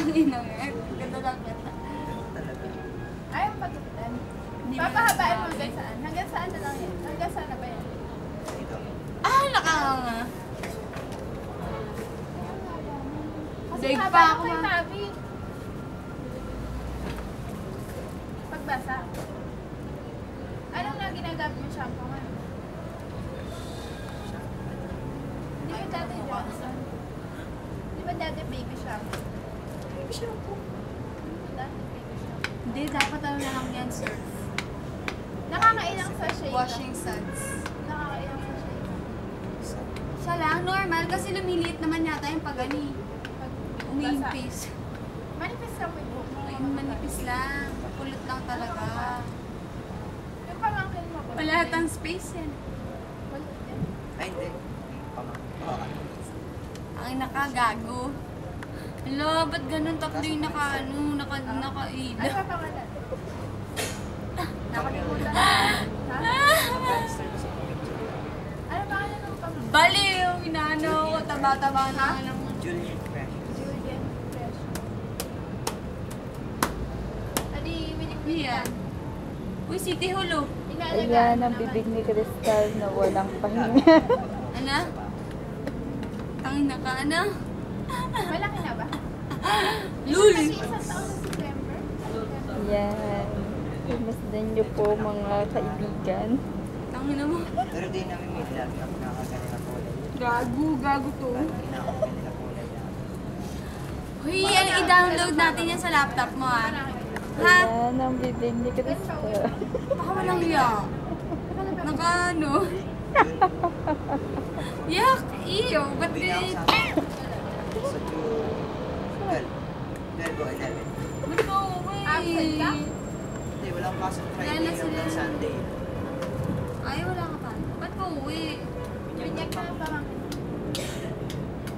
Ang ina nga. Ganda lang ganda. Ayaw patutan. Papahabain mo hanggang saan? Hanggang saan na lang yan? Hanggang saan na ba yan? Ah, nakakanga. Kasi Daig haba pa na ako, kay ma. Tabi. Pagbasa. Anong na ginagamit yung shampoo nga? Di ba dati Johnson? Di ba dati baby shampoo? Baby shampoo? Dati baby shampoo. Hindi, dapat ano na lang yan, surf. Nakakailang sachet. Washing suds. Nakakailang sachet. Siya lang, normal. Kasi lumiliit naman yata yung pagani. Umiimpis. Manifest lang with book. Ayun, manipis lang. Pulot lang talaga. Yung pamangkin mo ba? Wala hatang space yan. Ay, hindi. Ang nakagago. Hala, ba't ganun tatlo yung naka-ila? Ano pa pangalan? Nakalimutan. Ano pangalan ng pamangkin? Baliw! Inaano ko, taba-taba na lang. Julian Fresh. Julian Fresh. Adi, winik-winik Yan. Uy, City Hall oh. Ayan ang bibig ni Crystal na walang pahinga. Ano? Tangina ka, ano? Malaki na ba? Lul! Kasi isang taon na September. Ayan. Masdan niyo po mga kaibigan. Tangina mo. Pero di namin may laptop na kaganila po ulit. Gago to. Kinakaganila po ulit. Uy, ano, i-download natin yan sa laptop mo ah. Ha? Ayan ang bibig ni Crystal. Baka walang iya. Naka ano? Yak! Iyo! Ba't Bigla ako ganyan? sa sa 12. 11. Ba't ka uwi? Absent ka? Hindi, walang pasok Friday Wala sila. hanggang Sunday. Ay, wala ka pa. Ba't ka uwi? Binyag na ang pamangkin.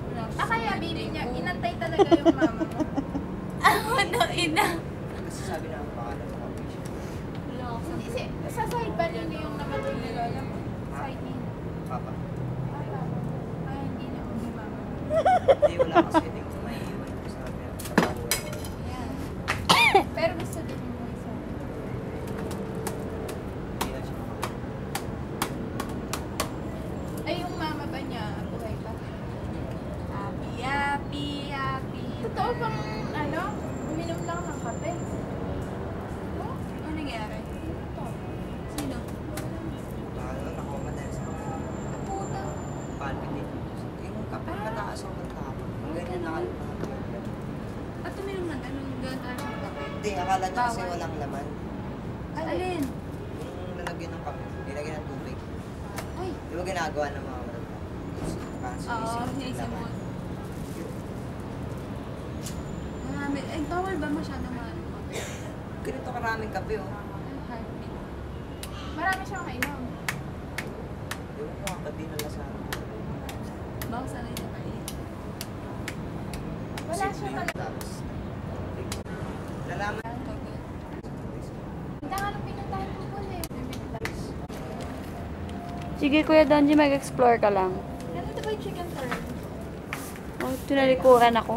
Wala ka. Ah, kaya bibinyag. Inantay talaga yung mama mo. Ah, ano ina? Kasi sabi na ang pangalan ko kami siya. Wala ka. Hindi, sa side ba nila yung namatay na lola mo? Side nila. Papa. Ay, hindi na ako ni mama. Hindi, wala kasi hindi ko may iwan. Sabi na sa babuhay. Yan. Pero gusto din mo isa. Hindi na siya makakita. Ay, yung mama ba niya, buhay pa? Happy, happy, happy. Totoo bang, ano, uminom lang ng kape? Oh, Ano nangyari? ito. Sino? Baka naman ako madali sa mga Puta. palpit dito. Yung kapag mataas ako ng tapo. Ang ganyan nakalimutan. At tuminom na ganun. Ganun tayo ng kape. Hindi, akala niya kasi Bawal. walang laman. Alin? Yung lalagyan ng kape, nilagyan ng tubig. Ay. Di ba ginagawa ng mga walang Oo, sinisimot. Marami. Eh, bawal ba masyado maraming kape? Ganito karaming kape, oh. Ang heartbeat. Marami siyang kainom. Di ba kung ba't di nalasahan? Baka sanay na kayo. Wala siya talaga. Tapos, nalaman. Hindi nga nung pinuntahan ko po eh. Sige Kuya Donji, mag-explore ka lang. Ganito ba yung chicken turn? Oh, tinalikuran ako.